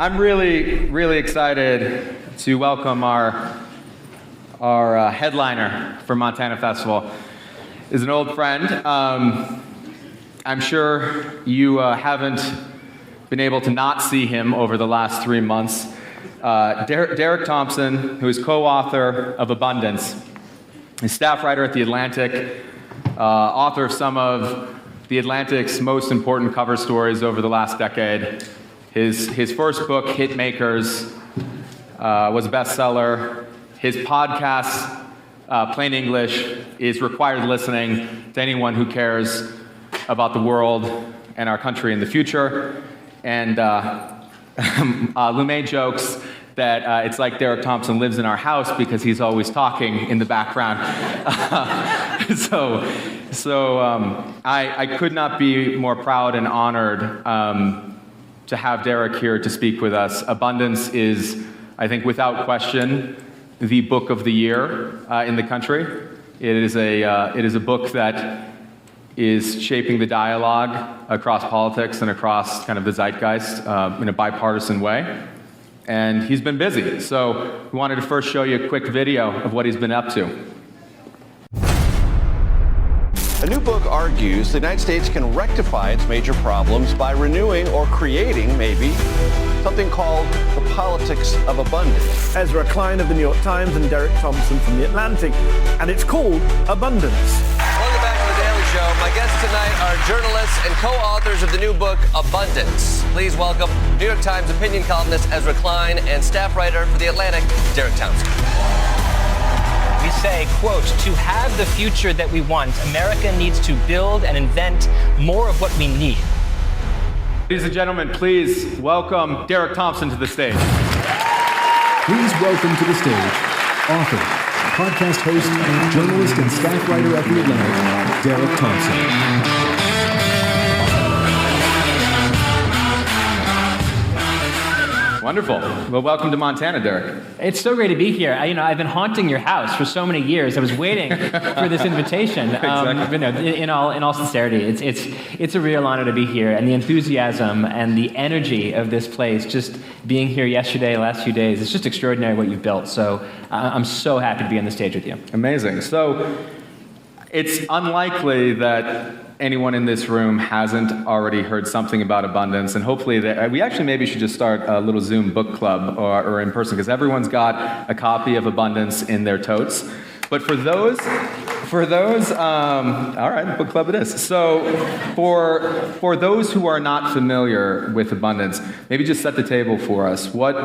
I'm really excited to welcome our headliner for Montana Festival. Is an old friend. I'm sure you haven't been able to not see him over the last 3 months. Derek Thompson, who is co-author of Abundance, a staff writer at The Atlantic, author of some of The Atlantic's most important cover stories over the last decade. His first book, Hitmakers, was a bestseller. His podcast, Plain English, is required listening to anyone who cares about the world and our country in the future. And LeMay jokes that it's like Derek Thompson lives in our house because he's always talking in the background. I could not be more proud and honored to have Derek here to speak with us. Abundance is, I think, without question, the book of the year in the country. It is a book that is shaping the dialogue across politics and across kind of the zeitgeist in a bipartisan way. And he's been busy. So we wanted to first show you a quick video of what he's been up to. A new book argues the United States can rectify its major problems by renewing or creating, maybe, something called the politics of abundance. Ezra Klein of the New York Times and Derek Thompson from The Atlantic. And it's called Abundance. Welcome back to The Daily Show. My guests tonight are journalists and co-authors of the new book, Abundance. Please welcome New York Times opinion columnist Ezra Klein and staff writer for The Atlantic, Derek Thompson. We say, quote, to have the future that we want, America needs to build and invent more of what we need. Ladies and gentlemen, please welcome Derek Thompson to the stage. Please welcome to the stage, author, podcast host, journalist, and staff writer at The Atlantic, Derek Thompson. Wonderful. Well, welcome to Montana, Derek. It's so great to be here. I've been haunting your house for so many years. I was waiting for this invitation. Exactly. In all sincerity, it's a real honor to be here, and the enthusiasm and the energy of this place, just being here yesterday, last few days, it's just extraordinary what you've built. So I'm so happy to be on the stage with you. Amazing. So it's unlikely that anyone in this room hasn't already heard something about Abundance, and hopefully we actually maybe should just start a little Zoom book club or in person, because everyone's got a copy of Abundance in their totes. But for those, all right, book club it is. So for those who are not familiar with Abundance, maybe just set the table for us. What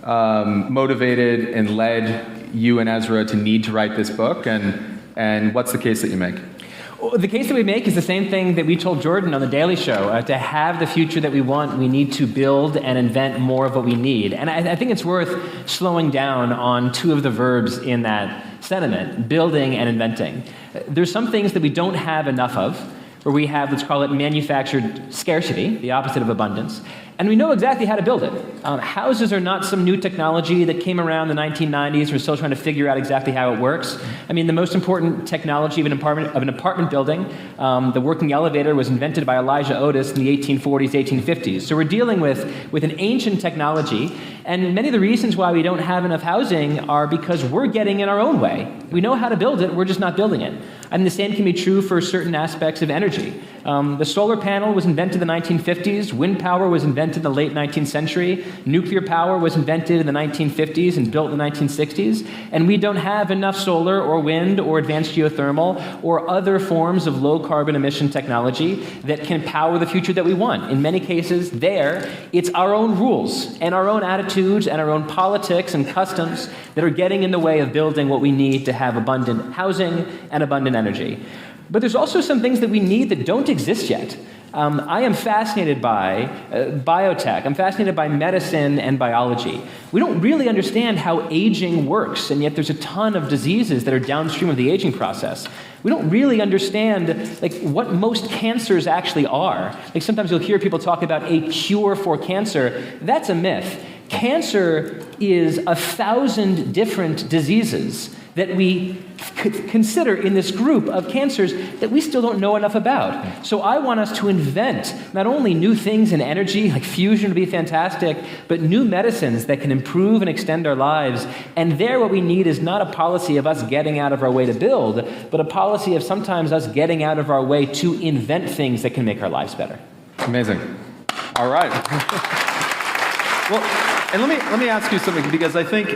motivated and led you and Ezra to need to write this book, and what's the case that you make? The case that we make is the same thing that we told Jordan on The Daily Show. To have the future that we want, we need to build and invent more of what we need. And I think it's worth slowing down on two of the verbs in that sentiment, building and inventing. There's some things that we don't have enough of, where we have, let's call it manufactured scarcity, the opposite of abundance, and we know exactly how to build it. Houses are not some new technology that came around in the 1990s. We're still trying to figure out exactly how it works. I mean, the most important technology of an apartment building, the working elevator, was invented by Elijah Otis in the 1840s, 1850s. So we're dealing with an ancient technology, and many of the reasons why we don't have enough housing are because we're getting in our own way. We know how to build it, we're just not building it. And the same can be true for certain aspects of energy. The solar panel was invented in the 1950s. Wind power was invented in the late 19th century. Nuclear power was invented in the 1950s and built in the 1960s. And we don't have enough solar or wind or advanced geothermal or other forms of low carbon emission technology that can power the future that we want. In many cases, it's our own rules and our own attitudes and our own politics and customs that are getting in the way of building what we need to have abundant housing and abundant energy. But there's also some things that we need that don't exist yet. I am fascinated by biotech. I'm fascinated by medicine and biology. We don't really understand how aging works, and yet there's a ton of diseases that are downstream of the aging process. We don't really understand what most cancers actually are. Sometimes you'll hear people talk about a cure for cancer. That's a myth. Cancer is 1,000 different diseases that we consider in this group of cancers that we still don't know enough about. So I want us to invent not only new things in energy, like fusion would be fantastic, but new medicines that can improve and extend our lives. And there what we need is not a policy of us getting out of our way to build, but a policy of sometimes us getting out of our way to invent things that can make our lives better. Amazing. All right. Well, and let me ask you something, because I think,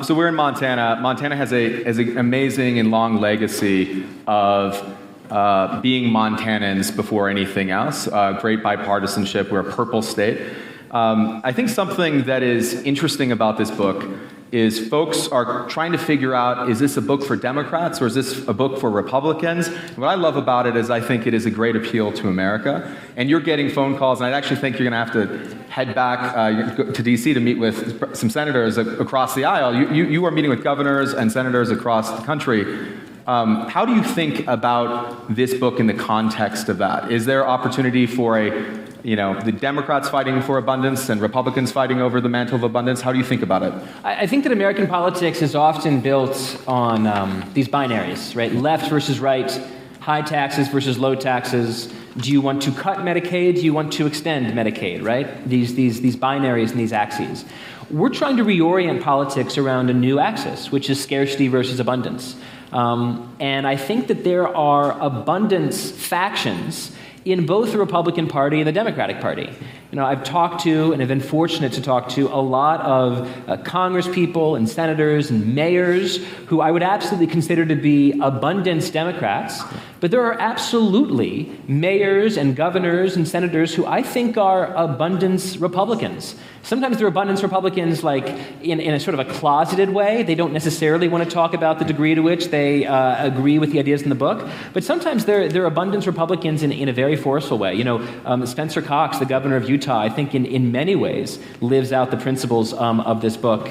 so we're in Montana. Montana has an amazing and long legacy of being Montanans before anything else. Great bipartisanship. We're a purple state. I think something that is interesting about this book is folks are trying to figure out, is this a book for Democrats or is this a book for Republicans? And what I love about it is I think it is a great appeal to America. And you're getting phone calls, and I actually think you're going to have to head back to D.C. to meet with some senators across the aisle. You are meeting with governors and senators across the country. How do you think about this book in the context of that? Is there opportunity for the Democrats fighting for abundance and Republicans fighting over the mantle of abundance? How do you think about it? I think that American politics is often built on these binaries, right? Left versus right, high taxes versus low taxes. Do you want to cut Medicaid? Do you want to extend Medicaid, right? These binaries and these axes. We're trying to reorient politics around a new axis, which is scarcity versus abundance. And I think that there are abundance factions in both the Republican Party and the Democratic Party. I've talked to, and have been fortunate to talk to, a lot of Congress people and senators and mayors who I would absolutely consider to be abundance Democrats, but there are absolutely mayors and governors and senators who I think are abundance Republicans. Sometimes they're abundance Republicans like in a sort of a closeted way. They don't necessarily want to talk about the degree to which they agree with the ideas in the book, but sometimes they're abundance Republicans in a very forceful way. Spencer Cox, the governor of Utah, I think in many ways lives out the principles of this book,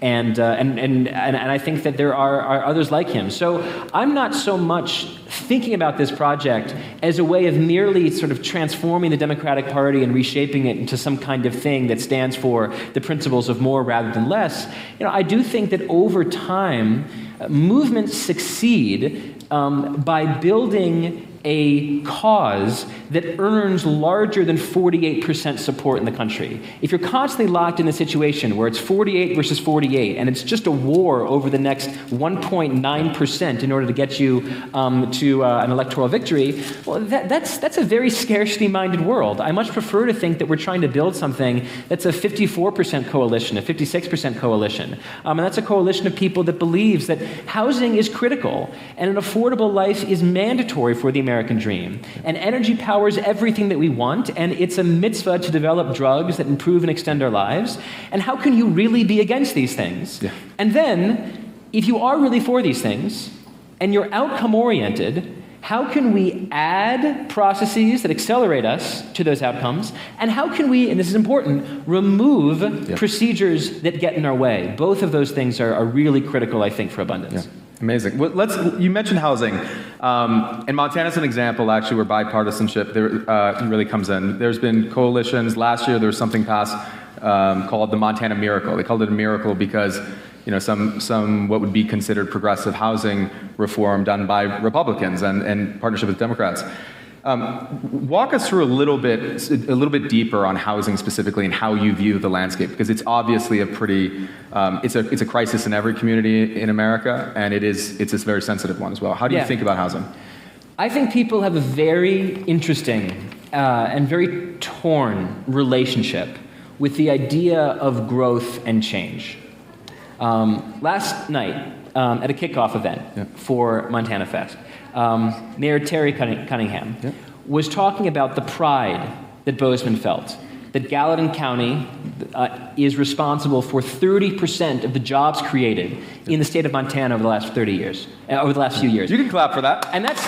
and I think that there are others like him. So I'm not so much thinking about this project as a way of merely sort of transforming the Democratic Party and reshaping it into some kind of thing that stands for the principles of more rather than less. I do think that over time, movements succeed by building a cause that earns larger than 48% support in the country. If you're constantly locked in a situation where it's 48 versus 48, and it's just a war over the next 1.9% in order to get you to an electoral victory, well, that's a very scarcity-minded world. I much prefer to think that we're trying to build something that's a 54% coalition, a 56% coalition. And that's a coalition of people that believes that housing is critical, and an affordable life is mandatory for the American dream. And energy powers everything that we want, and it's a mitzvah to develop drugs that improve and extend our lives. And how can you really be against these things? Yeah. And then, if you are really for these things, and you're outcome-oriented, how can we add processes that accelerate us to those outcomes? And how can we, and this is important, remove procedures that get in our way? Both of those things are really critical, I think, for abundance. Yeah. Amazing. Well, you mentioned housing, and Montana's an example, actually, where bipartisanship really comes in. There's been coalitions. Last year, there was something passed called the Montana Miracle. They called it a miracle because some what would be considered progressive housing reform done by Republicans and partnership with Democrats. Walk us through a little bit deeper on housing specifically and how you view the landscape, because it's obviously it's a crisis in every community in America, and it's a very sensitive one as well. How do you think about housing? I think people have a very interesting and very torn relationship with the idea of growth and change. Last night, at a kickoff event for Montana Fest, Mayor Terry Cunningham was talking about the pride that Bozeman felt, that Gallatin County is responsible for 30% of the jobs created in the state of Montana over the last 30 years, over the last few years. You can clap for that. And that's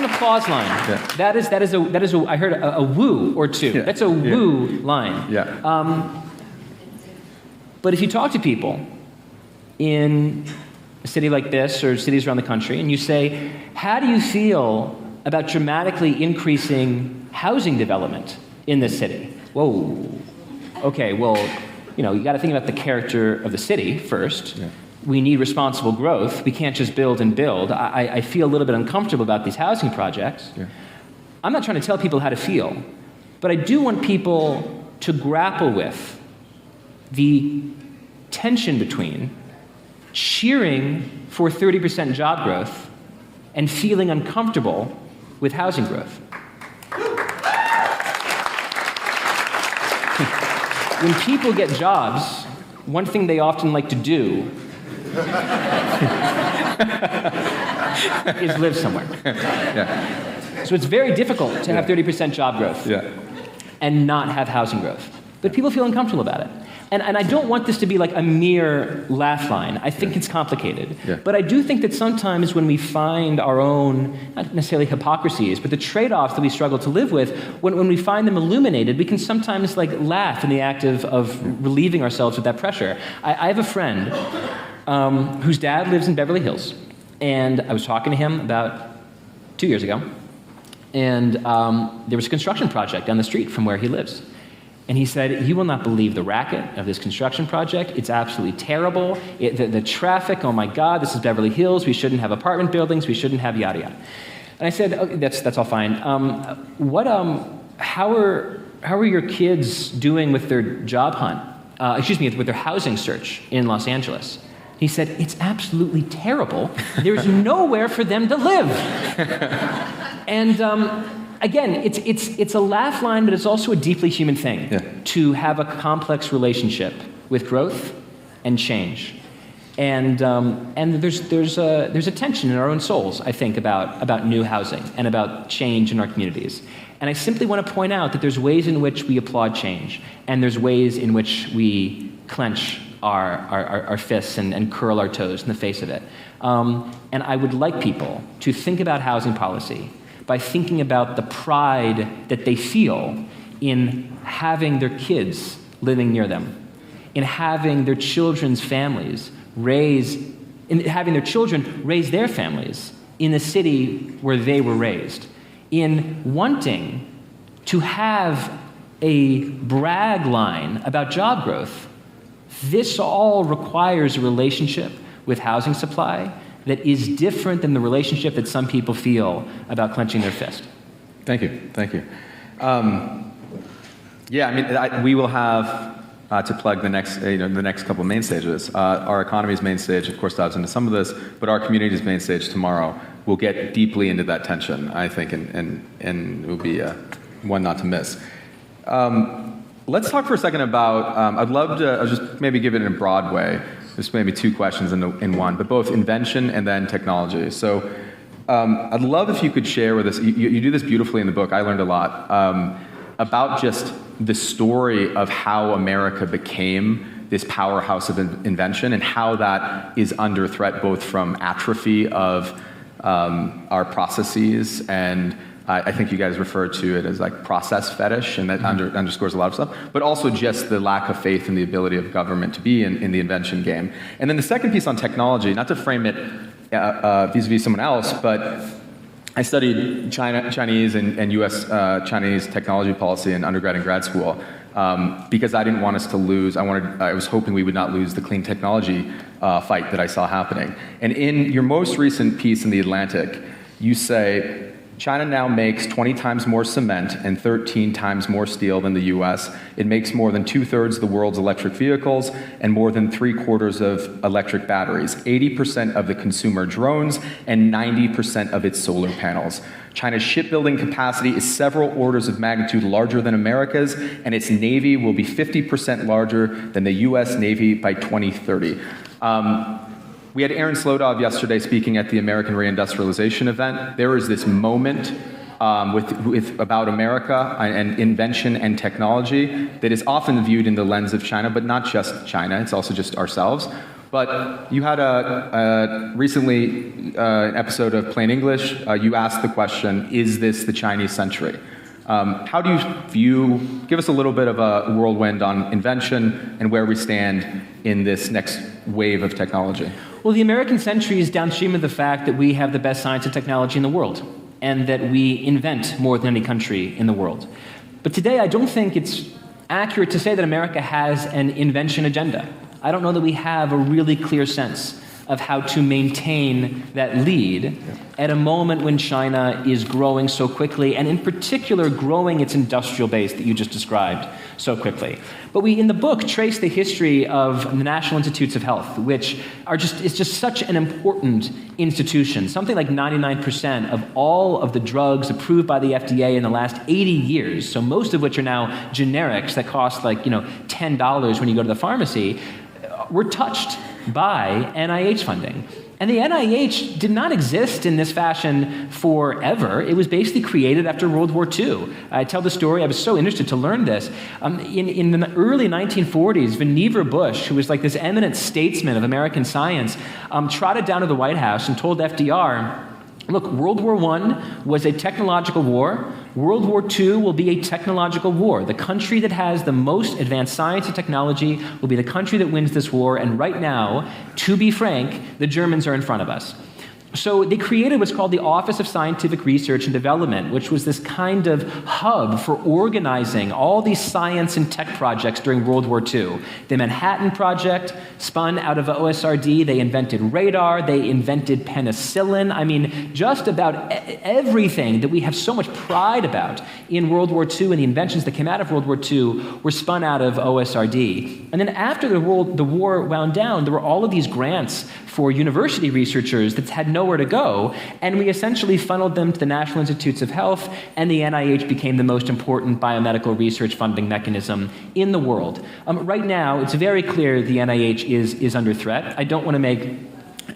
an applause line. Yeah. That is a I heard a woo or two. Yeah. That's a woo line. Yeah. But if you talk to people in a city like this or cities around the country, and you say, how do you feel about dramatically increasing housing development in this city. Whoa. Okay, well, you got to think about the character of the city first. Yeah. We need responsible growth. We can't just build and build. I feel a little bit uncomfortable about these housing projects. Yeah. I'm not trying to tell people how to feel, but I do want people to grapple with the tension between cheering for 30% job growth and feeling uncomfortable with housing growth. When people get jobs, one thing they often like to do is live somewhere. Yeah. So it's very difficult to have 30% job growth and not have housing growth. But people feel uncomfortable about it. And I don't want this to be like a mere laugh line. I think it's complicated. Yeah. But I do think that sometimes when we find our own, not necessarily hypocrisies, but the trade-offs that we struggle to live with, when we find them illuminated, we can sometimes laugh in the act of relieving ourselves of that pressure. I have a friend whose dad lives in Beverly Hills. And I was talking to him about 2 years ago. And there was a construction project down the street from where he lives. And he said, you will not believe the racket of this construction project. It's absolutely terrible. The traffic, oh my God, this is Beverly Hills. We shouldn't have apartment buildings. We shouldn't have yada yada. And I said, okay, that's all fine. How are your kids doing with their job hunt? With their housing search in Los Angeles? He said, it's absolutely terrible. There's nowhere for them to live. And again, it's a laugh line, but it's also a deeply human thing to have a complex relationship with growth and change. And there's a tension in our own souls, I think, about new housing and about change in our communities. And I simply want to point out that there's ways in which we applaud change, and there's ways in which we clench our fists and curl our toes in the face of it. And I would like people to think about housing policy by thinking about the pride that they feel in having their kids living near them, in having their children's families having their children raise their families in the city where they were raised, in wanting to have a brag line about job growth. This all requires a relationship with housing supply that is different than the relationship that some people feel about clenching their fist. Thank you. We will have to plug the next couple of main stages. Our economy's main stage, of course, dives into some of this, but our community's main stage tomorrow will get deeply into that tension, I think, and it will be one not to miss. Let's talk for a second about. I'll just maybe give it in a broad way. There's maybe two questions in one, but both invention and then technology. So I'd love if you could share with us, you do this beautifully in the book, I learned a lot, about just the story of how America became this powerhouse of invention and how that is under threat both from atrophy of our processes and I think you guys refer to it as like process fetish, and that underscores a lot of stuff, but also just the lack of faith in the ability of government to be in the invention game. And then the second piece on technology, not to frame it vis-a-vis someone else, but I studied Chinese and U.S. Chinese technology policy in undergrad and grad school because I didn't want us to lose. I was hoping we would not lose the clean technology fight that I saw happening. And in your most recent piece in The Atlantic, you say, China now makes 20 times more cement and 13 times more steel than the US. It makes more than 2/3 of the world's electric vehicles and more than 3/4 of electric batteries, 80% of the consumer drones, and 90% of its solar panels. China's shipbuilding capacity is several orders of magnitude larger than America's, and its Navy will be 50% larger than the US Navy by 2030. We had Aaron Slodov yesterday speaking at the American Reindustrialization event. There is this moment about America and invention and technology that is often viewed in the lens of China, but not just China. It's also just ourselves. But you had recently an episode of Plain English. You asked the question, is this the Chinese century? How do you give us a little bit of a whirlwind on invention and where we stand in this next wave of technology? Well, the American century is downstream of the fact that we have the best science and technology in the world, and that we invent more than any country in the world. But today, I don't think it's accurate to say that America has an invention agenda. I don't know that we have a really clear sense of how to maintain that lead at a moment when China is growing so quickly, and in particular, growing its industrial base that you just described so quickly. But we, in the book, trace the history of the National Institutes of Health, which is just such an important institution. Something like 99% of all of the drugs approved by the FDA in the last 80 years, so most of which are now generics that cost like, $10 when you go to the pharmacy, were touched by NIH funding. And the NIH did not exist in this fashion forever. It was basically created after World War II. I tell the story, I was so interested to learn this. In the early 1940s, Vannevar Bush, who was like this eminent statesman of American science, trotted down to the White House and told FDR, look, World War I was a technological war. World War II will be a technological war. The country that has the most advanced science and technology will be the country that wins this war. And right now, to be frank, the Germans are in front of us. So they created what's called the Office of Scientific Research and Development, which was this kind of hub for organizing all these science and tech projects during World War II. The Manhattan Project spun out of OSRD. They invented radar. They invented penicillin. I mean, just about everything that we have so much pride about in World War II and the inventions that came out of World War II were spun out of OSRD. And then after the war wound down, there were all of these grants for university researchers that had nowhere to go, and we essentially funneled them to the National Institutes of Health, and the NIH became the most important biomedical research funding mechanism in the world. Right now, it's very clear the NIH is under threat. I don't want to make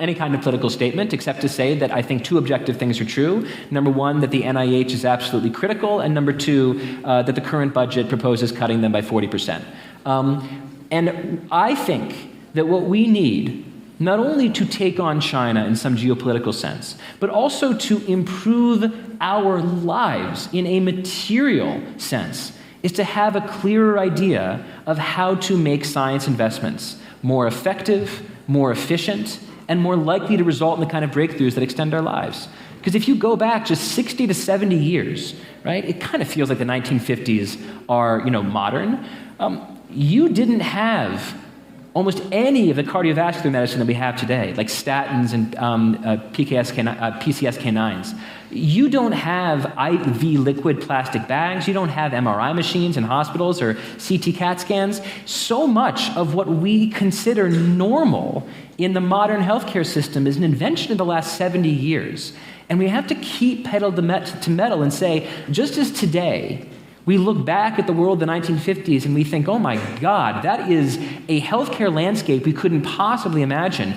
any kind of political statement except to say that I think two objective things are true. Number one, that the NIH is absolutely critical, and number two, that the current budget proposes cutting them by 40%. And I think that what we need, not only to take on China in some geopolitical sense, but also to improve our lives in a material sense, is to have a clearer idea of how to make science investments more effective, more efficient, and more likely to result in the kind of breakthroughs that extend our lives. Because if you go back just 60 to 70 years, right, it kind of feels like the 1950s are, modern. You didn't have almost any of the cardiovascular medicine that we have today, like statins and PCSK9s. You don't have IV liquid plastic bags. You don't have MRI machines in hospitals or CT CAT scans. So much of what we consider normal in the modern healthcare system is an invention of the last 70 years. And we have to keep pedal to metal and say, just as today, we look back at the world of the 1950s and we think, oh my God, that is a healthcare landscape we couldn't possibly imagine.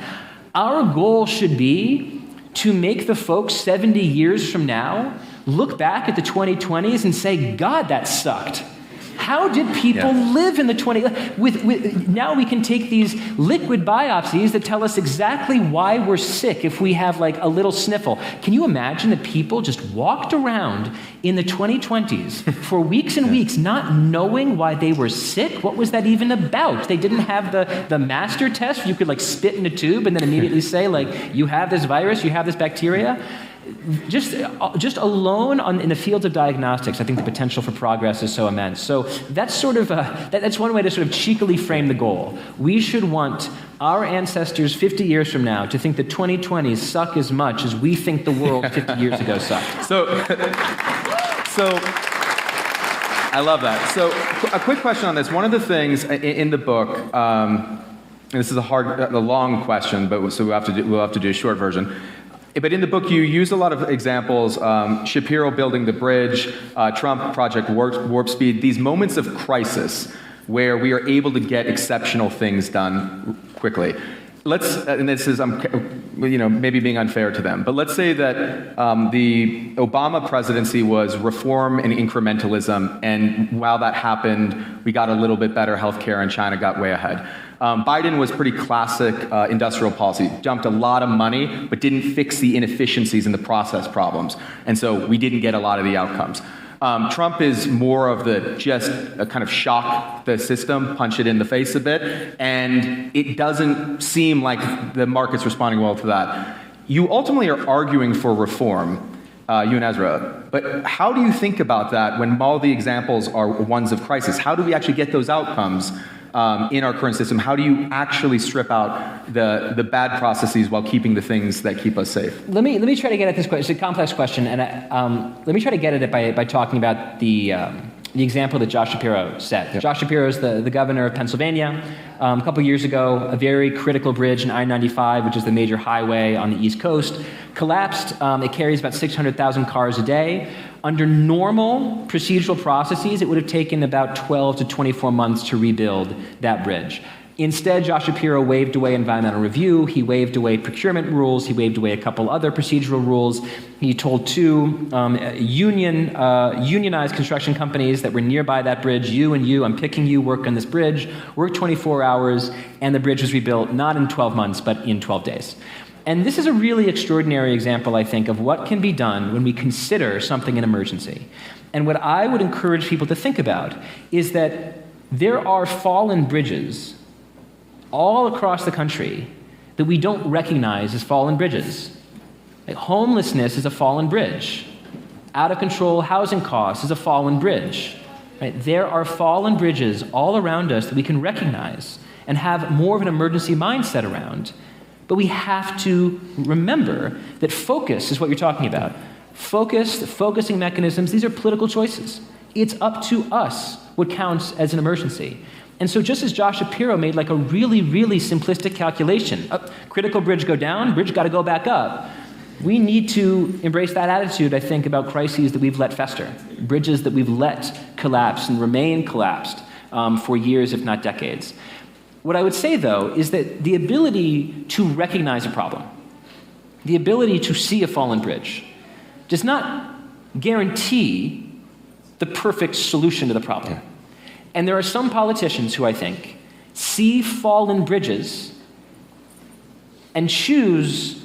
Our goal should be to make the folks 70 years from now look back at the 2020s and say, God, that sucked. How did people live in the 20s? Now we can take these liquid biopsies that tell us exactly why we're sick if we have like a little sniffle. Can you imagine that people just walked around in the 2020s for weeks and weeks not knowing why they were sick? What was that even about? They didn't have the master test where you could like spit in a tube and then immediately say like, you have this virus, you have this bacteria. Just alone in the fields of diagnostics, I think the potential for progress is so immense. So that's sort of that's one way to sort of cheekily frame the goal. We should want our ancestors 50 years from now to think the 2020s suck as much as we think the world 50 years ago sucked. So I love that. So a quick question on this. One of the things in the book, and this is a long question, but so we'll have to do a short version. But in the book, you use a lot of examples, Shapiro building the bridge, Trump, Project Warp Speed, these moments of crisis where we are able to get exceptional things done quickly. And this is, maybe being unfair to them, but let's say that the Obama presidency was reform and incrementalism, and while that happened, we got a little bit better healthcare and China got way ahead. Biden was pretty classic industrial policy, dumped a lot of money, but didn't fix the inefficiencies and the process problems, and so we didn't get a lot of the outcomes. Trump is more of the just kind of shock the system, punch it in the face a bit, and it doesn't seem like the market's responding well to that. You ultimately are arguing for reform, you and Ezra. But how do you think about that when all the examples are ones of crisis? How do we actually get those outcomes in our current system? How do you actually strip out the bad processes while keeping the things that keep us safe? Let me try to get at this question. It's a complex question, and let me try to get at it by talking about the example that Josh Shapiro set. Yep. Josh Shapiro is the governor of Pennsylvania. A couple years ago, a very critical bridge in I-95, which is the major highway on the East Coast, collapsed. It carries about 600,000 cars a day. Under normal procedural processes, it would have taken about 12 to 24 months to rebuild that bridge. Instead, Josh Shapiro waved away environmental review, he waved away procurement rules, he waved away a couple other procedural rules. He told two unionized construction companies that were nearby that bridge, you and you, I'm picking you, work on this bridge, work 24 hours, and the bridge was rebuilt not in 12 months, but in 12 days. And this is a really extraordinary example, I think, of what can be done when we consider something an emergency. And what I would encourage people to think about is that there are fallen bridges all across the country that we don't recognize as fallen bridges. Like homelessness is a fallen bridge. Out of control housing costs is a fallen bridge. Right? There are fallen bridges all around us that we can recognize and have more of an emergency mindset around. But we have to remember that focus is what you're talking about. Focusing mechanisms, these are political choices. It's up to us what counts as an emergency. And so just as Josh Shapiro made like a really, really simplistic calculation, critical bridge go down, bridge got to go back up, we need to embrace that attitude, I think, about crises that we've let fester, bridges that we've let collapse and remain collapsed for years, if not decades. What I would say, though, is that the ability to recognize a problem, the ability to see a fallen bridge, does not guarantee the perfect solution to the problem. Yeah. And there are some politicians who, I think, see fallen bridges and choose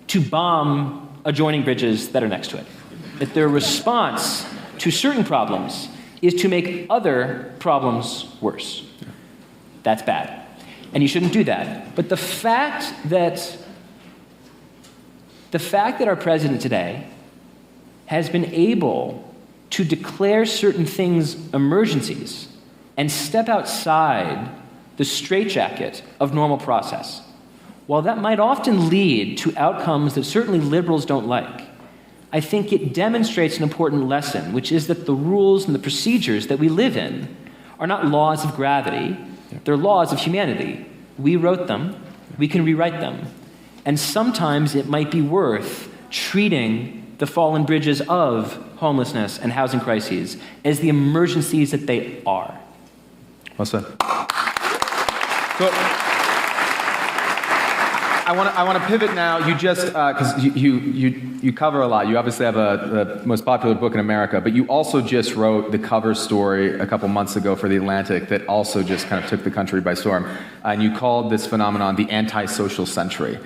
to bomb adjoining bridges that are next to it. That their response to certain problems is to make other problems worse. That's bad. And you shouldn't do that. But the fact that our president today has been able to declare certain things emergencies and step outside the straitjacket of normal process, while that might often lead to outcomes that certainly liberals don't like, I think it demonstrates an important lesson, which is that the rules and the procedures that we live in are not laws of gravity, they're laws of humanity. We wrote them, we can rewrite them, and sometimes it might be worth treating the fallen bridges of homelessness and housing crises as the emergencies that they are. Well said. So, I want to pivot now. You just because you cover a lot. You obviously have the most popular book in America, but you also just wrote the cover story a couple months ago for The Atlantic that also just kind of took the country by storm. And you called this phenomenon the antisocial century.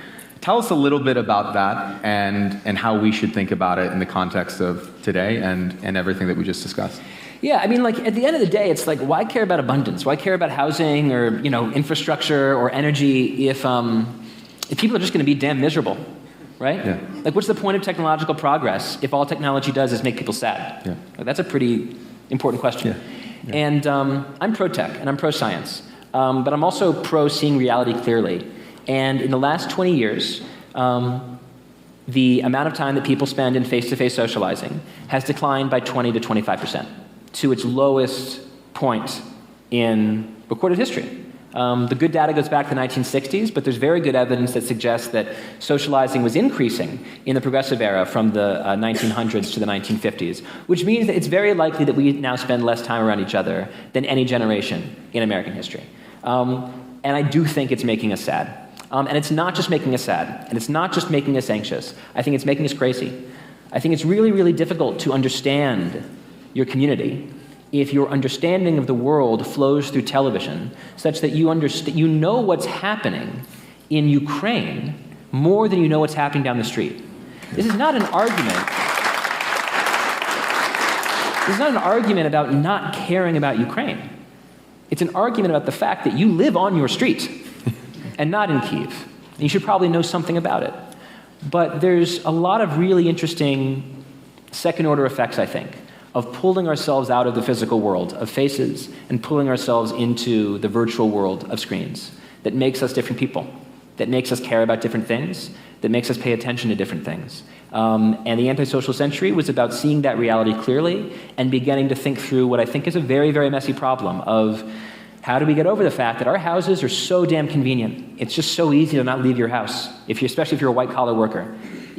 Tell us a little bit about that and how we should think about it in the context of today and everything that we just discussed. Yeah, I mean, like, at the end of the day, it's like, why care about abundance? Why care about housing or, infrastructure or energy if people are just going to be damn miserable, right? Yeah. Like, what's the point of technological progress if all technology does is make people sad? Yeah. Like, that's a pretty important question. Yeah. Yeah. And I'm pro-tech, and I'm pro-science, but I'm also pro-seeing reality clearly. And in the last 20 years, the amount of time that people spend in face-to-face socializing has declined by 20 to 25%. To its lowest point in recorded history. The good data goes back to the 1960s, but there's very good evidence that suggests that socializing was increasing in the progressive era from the 1900s to the 1950s, which means that it's very likely that we now spend less time around each other than any generation in American history. And I do think it's making us sad. And it's not just making us sad, and it's not just making us anxious. I think it's making us crazy. I think it's really, really difficult to understand your community if your understanding of the world flows through television such that you know what's happening in Ukraine more than you know what's happening down the street. This is not an argument. This is not an argument about not caring about Ukraine. It's an argument about the fact that you live on your street and not in Kyiv. And you should probably know something about it. But there's a lot of really interesting second-order effects, I think, of pulling ourselves out of the physical world of faces and pulling ourselves into the virtual world of screens that makes us different people, that makes us care about different things, that makes us pay attention to different things. And the antisocial century was about seeing that reality clearly and beginning to think through what I think is a very, very messy problem of how do we get over the fact that our houses are so damn convenient. It's just so easy to not leave your house, especially if you're a white-collar worker.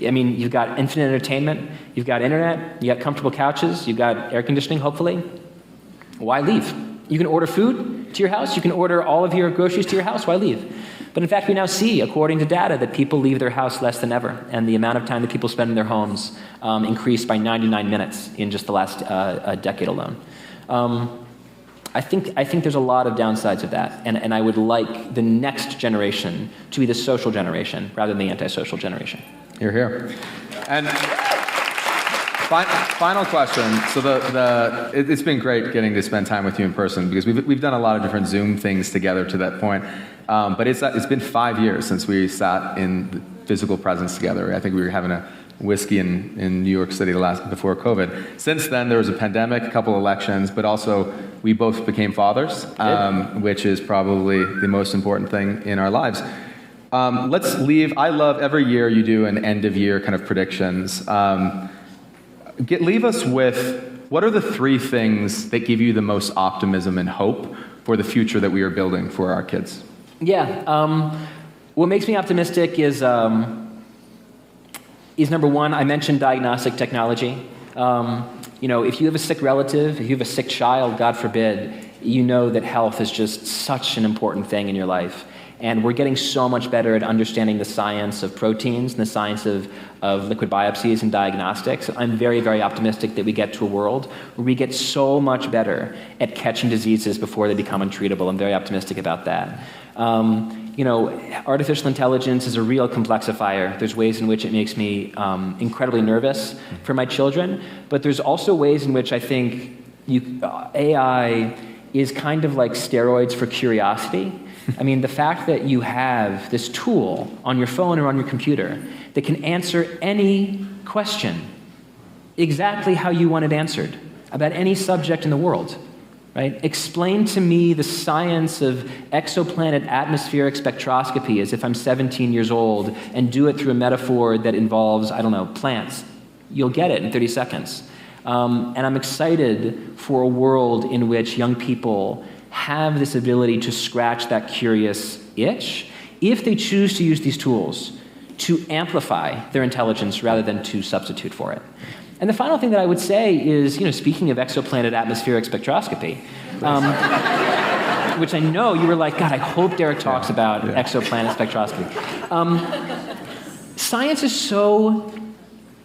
I mean, you've got infinite entertainment, you've got internet, you got comfortable couches, you've got air conditioning, hopefully. Why leave? You can order food to your house, you can order all of your groceries to your house, why leave? But in fact, we now see, according to data, that people leave their house less than ever, and the amount of time that people spend in their homes increased by 99 minutes in just the last decade alone. I think there's a lot of downsides of that, and I would like the next generation to be the social generation rather than the antisocial generation. You're here. And final question. So it's been great getting to spend time with you in person because we've done a lot of different Zoom things together to that point. But it's been 5 years since we sat in physical presence together. I think we were having a whiskey in New York City before COVID. Since then, there was a pandemic, a couple elections, but also we both became fathers, which is probably the most important thing in our lives. Let's leave. I love every year you do an end of year kind of predictions. Leave us with, what are the 3 things that give you the most optimism and hope for the future that we are building for our kids? Yeah. What makes me optimistic is number one, I mentioned diagnostic technology. If you have a sick relative, if you have a sick child, God forbid, you know that health is just such an important thing in your life. And we're getting so much better at understanding the science of proteins and the science of liquid biopsies and diagnostics. I'm very, very optimistic that we get to a world where we get so much better at catching diseases before they become untreatable. I'm very optimistic about that. Artificial intelligence is a real complexifier. There's ways in which it makes me incredibly nervous for my children, but there's also ways in which I think AI is kind of like steroids for curiosity. I mean, the fact that you have this tool on your phone or on your computer that can answer any question exactly how you want it answered about any subject in the world, right? Explain to me the science of exoplanet atmospheric spectroscopy as if I'm 17 years old and do it through a metaphor that involves, plants. You'll get it in 30 seconds. And I'm excited for a world in which young people have this ability to scratch that curious itch if they choose to use these tools to amplify their intelligence rather than to substitute for it. And the final thing that I would say is, speaking of exoplanet atmospheric spectroscopy, which I know you were like, God, I hope Derek talks about exoplanet spectroscopy. Science is so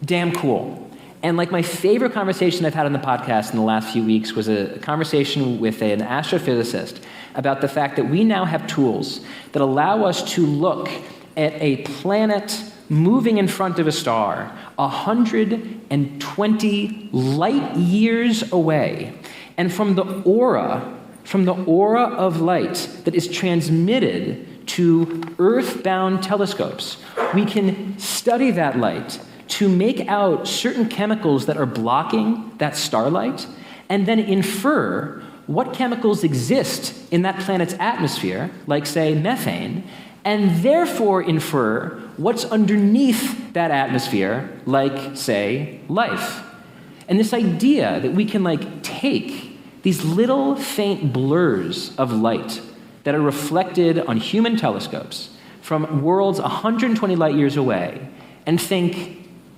damn cool. And my favorite conversation I've had on the podcast in the last few weeks was a conversation with an astrophysicist about the fact that we now have tools that allow us to look at a planet moving in front of a star 120 light years away. And from the aura of light that is transmitted to Earth-bound telescopes, we can study that light to make out certain chemicals that are blocking that starlight, and then infer what chemicals exist in that planet's atmosphere, like, say, methane, and therefore infer what's underneath that atmosphere, like, say, life. And this idea that we can, take these little faint blurs of light that are reflected on human telescopes from worlds 120 light years away and think,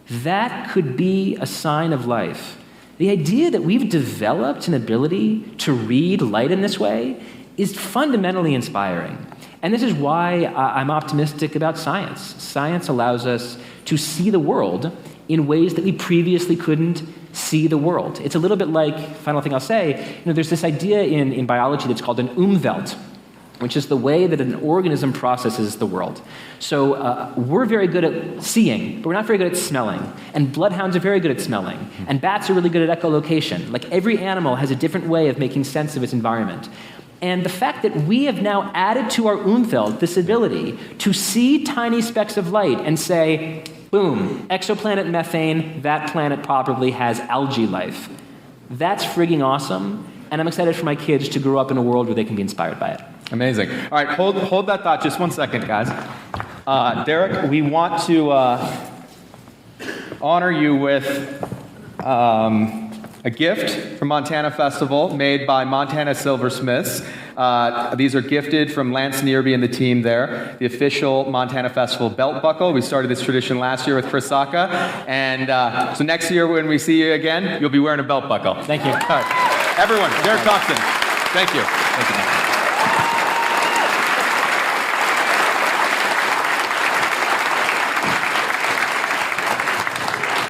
that could be a sign of life. The idea that we've developed an ability to read light in this way is fundamentally inspiring. And this is why I'm optimistic about science. Science allows us to see the world in ways that we previously couldn't see the world. It's a little bit like, final thing I'll say, there's this idea in biology that's called an Umwelt, which is the way that an organism processes the world. So we're very good at seeing, but we're not very good at smelling. And bloodhounds are very good at smelling. And bats are really good at echolocation. Every animal has a different way of making sense of its environment. And the fact that we have now added to our Umwelt this ability to see tiny specks of light and say, Boom, exoplanet methane, that planet probably has algae life. That's frigging awesome, and I'm excited for my kids to grow up in a world where they can be inspired by it. Amazing. All right, hold that thought just 1 second, guys. Derek, we want to honor you with a gift from Montana Festival made by Montana Silversmiths. These are gifted from Lance Nearby and the team there, the official Montana Festival belt buckle. We started this tradition last year with Chris Saka, and so next year when we see you again, you'll be wearing a belt buckle. Thank you. All right. Everyone, Derek Thompson, thank you. Thank you.